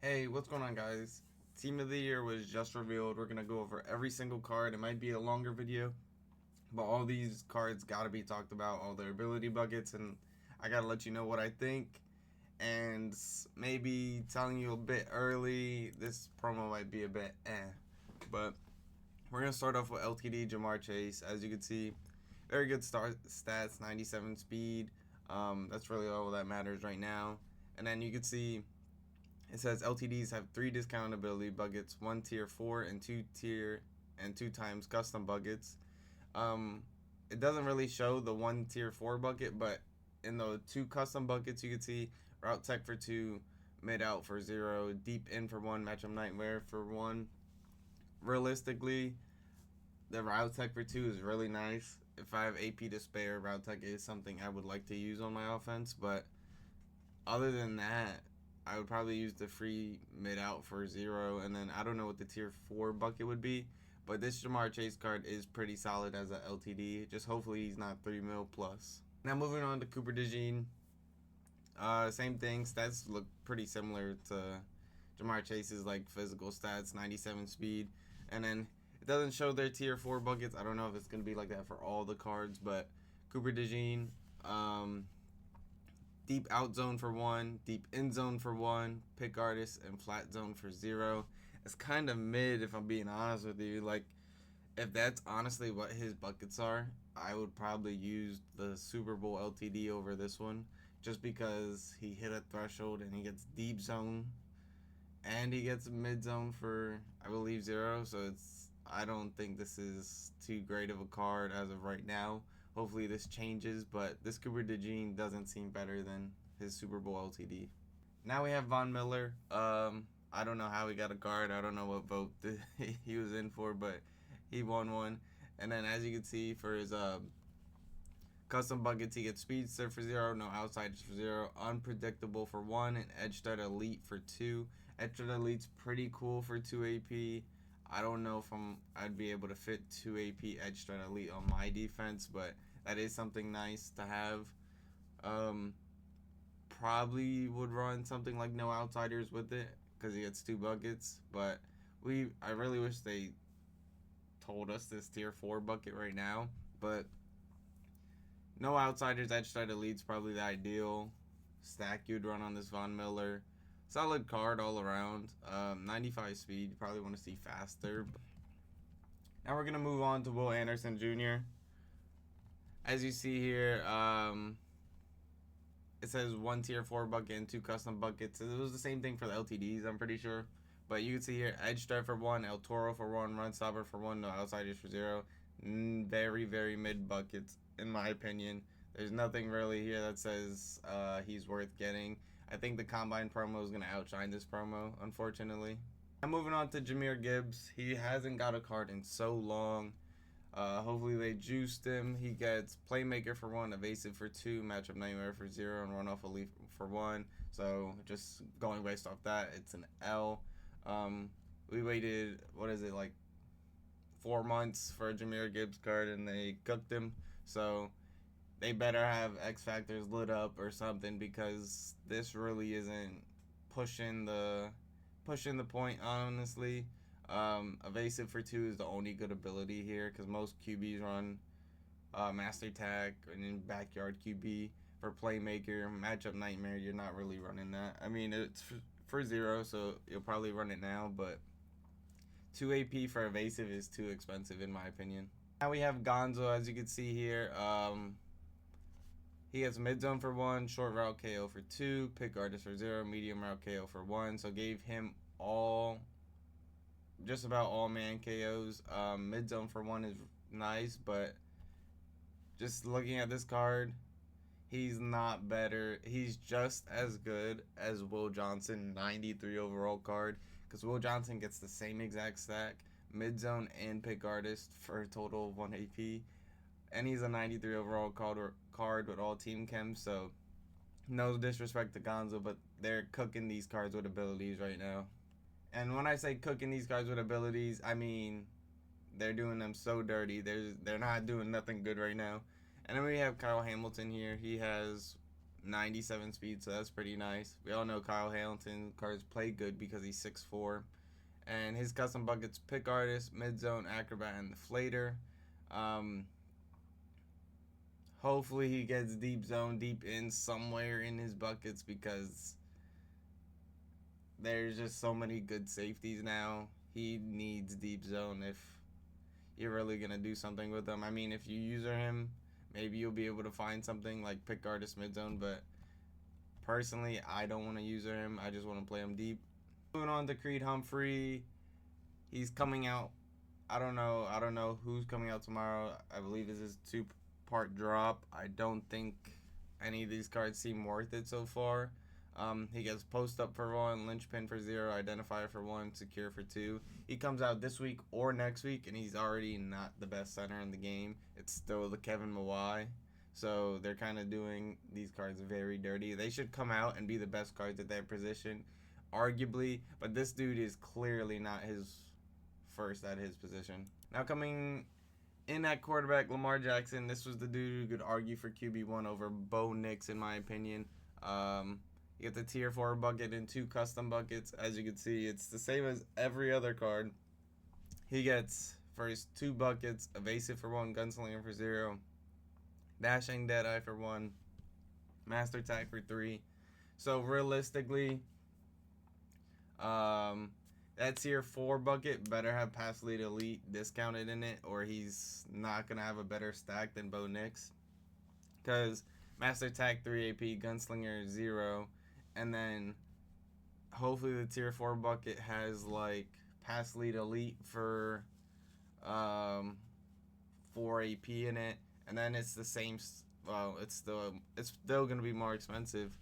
Hey, what's going on, guys? Team of the Year was just revealed. We're going to go over every single card. It might be a longer video, but all these cards got to be talked about, all their ability buckets, and I got to let you know what I think. And maybe telling you a bit early, this promo might be a bit But we're going to start off with LTD Jamar Chase. As you can see, very good stats, 97 speed. That's really all that matters right now. And then you can see it says LTDs have 3 discount ability buckets, 1 tier 4 and 2 times custom buckets. It doesn't really show the 1 tier 4 bucket, but in the 2 custom buckets you can see route tech for 2, mid out for 0, deep in for 1, matchup nightmare for 1. Realistically, the route tech for 2 is really nice. If I have AP to spare, route tech is something I would like to use on my offense, but other than that, I would probably use the free mid out for 0, and then I don't know what the tier 4 bucket would be, but this Jamar Chase card is pretty solid as a LTD. Just hopefully he's not 3 mil plus. Now moving on to Cooper DeJean. Same thing, stats look pretty similar to Jamar Chase's, like physical stats, 97 speed, and then it doesn't show their tier 4 buckets. I don't know if it's going to be like that for all the cards, but Cooper DeJean, deep out zone for 1, deep in zone for 1, pick artist, and flat zone for 0. It's kind of mid, if I'm being honest with you. Like, if that's honestly what his buckets are, I would probably use the Super Bowl LTD over this one, just because he hit a threshold and he gets deep zone and he gets mid zone for, I believe, 0. So I don't think this is too great of a card as of right now. Hopefully this changes, but this Cooper DeJean doesn't seem better than his Super Bowl LTD. Now we have Von Miller. I don't know how he got a card. I don't know what vote he was in for, but he won one. And then as you can see, for his custom buckets, he gets Speedster for 0, no Outsiders for 0, Unpredictable for 1, and Edge Threat Elite for 2. Edge Threat Elite's pretty cool for 2 AP. I don't know if I'd be able to fit 2 AP Edge Threat Elite on my defense, but that is something nice to have. Probably would run something like no Outsiders with it because he gets 2 buckets, but I really wish they told us this tier 4 bucket right now, but no Outsiders, Edge Threat Elite's probably the ideal stack you'd run on this Von Miller. Solid card all around. 95 speed. You probably want to see faster. Now we're going to move on to Will Anderson Jr. As you see here, it says 1 tier 4 bucket and 2 custom buckets. It was the same thing for the LTDs, I'm pretty sure. But you can see here, Edge Threat for 1, El Toro for 1, Run Stopper for 1, no Outsiders for 0. Very, very mid buckets, in my opinion. There's nothing really here that says he's worth getting. I think the Combine promo is going to outshine this promo, unfortunately. Now moving on to Jahmyr Gibbs. He hasn't got a card in so long. Hopefully they juiced him. He gets Playmaker for 1, Evasive for 2, Matchup Nightmare for 0, and Run Off Elite for 1. So just going based off that, it's an L. We waited, like 4 months for a Jahmyr Gibbs card, and they cooked him. So they better have X Factors lit up or something, because this really isn't pushing the point, honestly. Evasive for 2 is the only good ability here, because most QBs run Master Tack and then Backyard QB. For Playmaker, Matchup Nightmare, you're not really running that. I mean, it's for 0, so you'll probably run it now, but 2 AP for Evasive is too expensive, in my opinion. Now we have Gonzo, as you can see here. He has mid zone for 1, short route KO for 2, pick artist for 0, medium route KO for 1. So gave him just about all man KOs. Mid zone for 1 is nice, but just looking at this card, he's not better. He's just as good as Will Johnson, 93 overall card, because Will Johnson gets the same exact stack, mid zone and pick artist, for a total of 1 AP. And he's a 93 overall card with all team chems, so no disrespect to Gonzo, but they're cooking these cards with abilities right now. And when I say cooking these cards with abilities, I mean they're doing them so dirty. They're not doing nothing good right now. And then we have Kyle Hamilton here. He has 97 speed, so that's pretty nice. We all know Kyle Hamilton cards play good because he's 6'4". And his custom buckets: Pick Artist, Mid Zone, Acrobat, and Deflator. Um, Hopefully he gets Deep Zone deep in somewhere in his buckets, because there's just so many good safeties now. He needs Deep Zone if you're really going to do something with him. I mean, if you user him, maybe you'll be able to find something like Pick Artist, Mid Zone, but personally, I don't want to user him. I just want to play him deep. Moving on to Creed Humphrey. He's coming out. I don't know who's coming out tomorrow. I believe this is 2-part drop. I don't think any of these cards seem worth it so far. He gets Post Up for 1, Linchpin for 0, Identifier for 1, Secure for 2. He comes out this week or next week, and he's already not the best center in the game. It's still the Kevin Mawai. So they're kind of doing these cards very dirty. They should come out and be the best cards at their position, arguably. But this dude is clearly not his first at his position. Now coming in at quarterback, Lamar Jackson. This was the dude who could argue for QB1 over Bo Nix, in my opinion. You get the tier 4 bucket and 2 custom buckets. As you can see, it's the same as every other card. He gets first 2 buckets: Evasive for 1, Gunslinger for 0, Dashing Deadeye for 1, Master Attack for 3. So realistically, that tier 4 bucket better have Pass Lead Elite discounted in it, or he's not going to have a better stack than Bo Nix. Because Master Attack 3 AP, Gunslinger 0, and then hopefully the tier 4 bucket has like Pass Lead Elite for 4 AP in it, and then it's the same. Well, it's still going to be more expensive.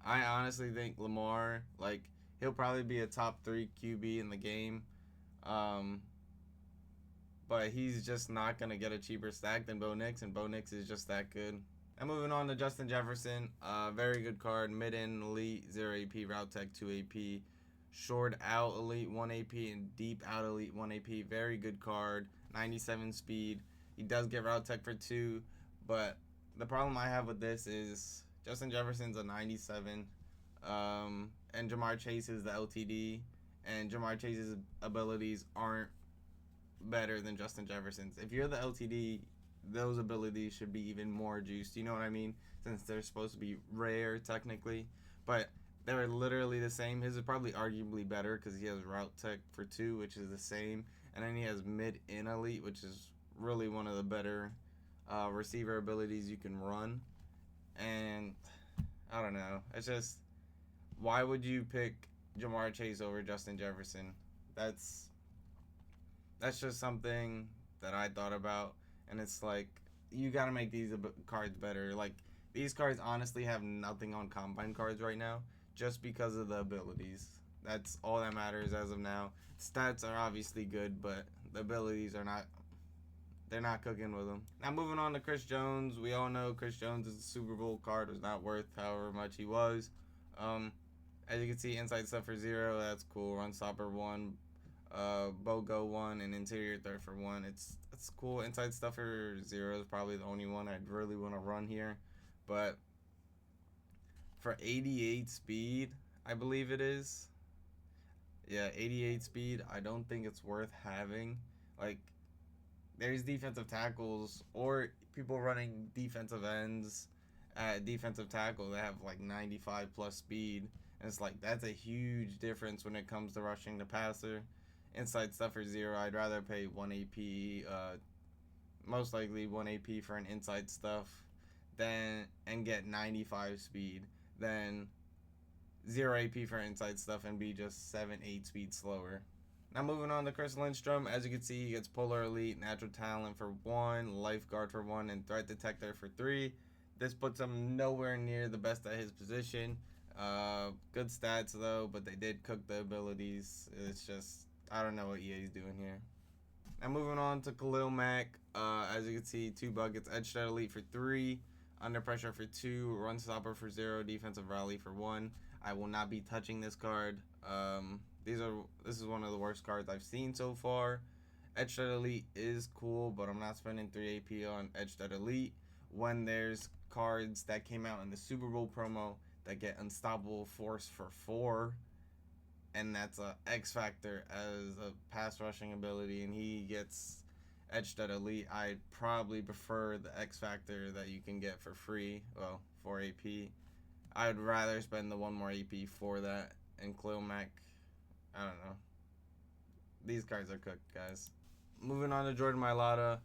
I honestly think Lamar, like, he'll probably be a top 3 QB in the game. But he's just not going to get a cheaper stack than Bo Nix, and Bo Nix is just that good. And moving on to Justin Jefferson. Very good card. Mid-in Elite, 0 AP, Route Tech, 2 AP. Short out Elite, 1 AP, and Deep out Elite, 1 AP. Very good card. 97 speed. He does get Route Tech for 2, but the problem I have with this is Justin Jefferson's a 97. And Jamar Chase is the LTD, and Jamar Chase's abilities aren't better than Justin Jefferson's. If you're the LTD, those abilities should be even more juiced, you know what I mean? Since they're supposed to be rare, technically. But they're literally the same. His is probably arguably better because he has Route Tech for 2, which is the same. And then he has Mid-in Elite, which is really one of the better receiver abilities you can run. And I don't know. It's just, why would you pick Jamar Chase over Justin Jefferson? That's just something that I thought about, and it's like, you got to make these cards better. Like, these cards honestly have nothing on Combine cards right now, just because of the abilities. That's all that matters as of now. Stats are obviously good, but the abilities are not. They're not cooking with them. Now moving on to Chris Jones. We all know Chris Jones' Super Bowl card was not worth however much he was. As you can see, inside stuff for 0, that's cool. Run stopper 1, BOGO 1, and interior threat for 1. It's cool. Inside stuff for 0 is probably the only one I'd really want to run here. But for 88 speed, I believe it is. Yeah, 88 speed, I don't think it's worth having. Like, there's defensive tackles or people running defensive ends at defensive tackle that have like 95 plus speed. And it's like, that's a huge difference when it comes to rushing the passer. Inside stuff for 0, I'd rather pay 1 AP, most likely 1 AP for an inside stuff, and get 95 speed, than 0 AP for inside stuff and be just 7-8 speed slower. Now moving on to Chris Lindstrom. As you can see, he gets Polar Elite, Natural Talent for 1, Lifeguard for 1, and Threat Detector for 3. This puts him nowhere near the best at his position. Good stats though, but they did cook the abilities. It's just, I don't know what EA's doing here. Now moving on to Khalil Mack. As you can see, 2 buckets, Edge Threat Elite for 3, Under Pressure for 2, Run Stopper for 0, Defensive Rally for 1. I will not be touching this card. This is one of the worst cards I've seen so far. Edge Threat Elite is cool, but I'm not spending 3 AP on Edge Threat Elite when there's cards that came out in the Super Bowl promo that get Unstoppable Force for 4, and that's a X Factor as a pass rushing ability, and he gets etched at Elite. I'd probably prefer the X Factor that you can get for free, well, for AP. I'd rather spend the 1 more AP for that, and Khalil Mack, I don't know. These cards are cooked, guys. Moving on to Jordan Mailata.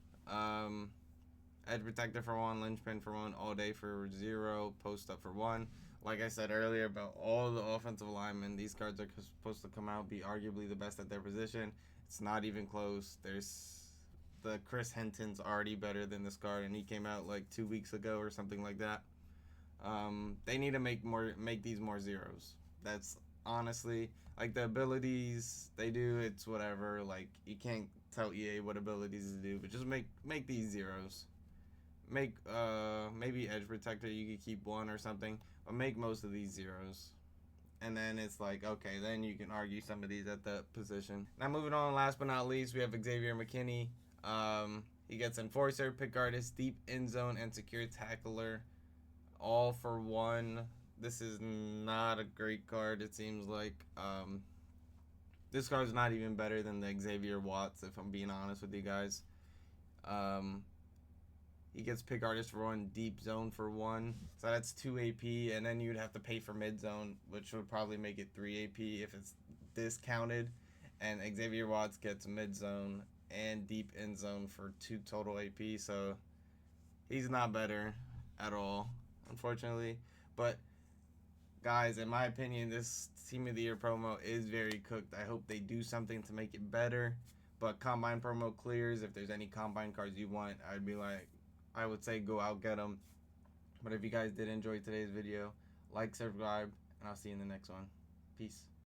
Edge Protector for 1, Linchpin for 1, All Day for 0, Post Up for 1. Like I said earlier about all the offensive linemen, these cards are supposed to come out, be arguably the best at their position. It's not even close. The Chris Hinton's already better than this card, and he came out like 2 weeks ago or something like that. They need to make these more zeros. That's honestly, like, the abilities they do, it's whatever. Like, you can't tell EA what abilities to do, but just make these zeros. Make maybe Edge Protector, you could keep 1 or something, but make most of these zeros. And then it's like, okay, then you can argue some of these at that position. Now moving on, last but not least, we have Xavier McKinney. He gets Enforcer, Pick Artist, Deep End Zone, and Secure Tackler, all for 1. This is not a great card, it seems like. This card's not even better than the Xavier Watts, if I'm being honest with you guys. He gets Pick Artist for 1, Deep Zone for 1. So that's 2 AP, and then you'd have to pay for Mid Zone, which would probably make it 3 AP if it's discounted. And Xavier Watts gets Mid Zone and Deep End Zone for 2 total AP, so he's not better at all, unfortunately. But guys, in my opinion, this Team of the Year promo is very cooked. I hope they do something to make it better. But Combine promo clears. If there's any Combine cards you want, I would say go out, get them. But if you guys did enjoy today's video, like, subscribe, and I'll see you in the next one. Peace.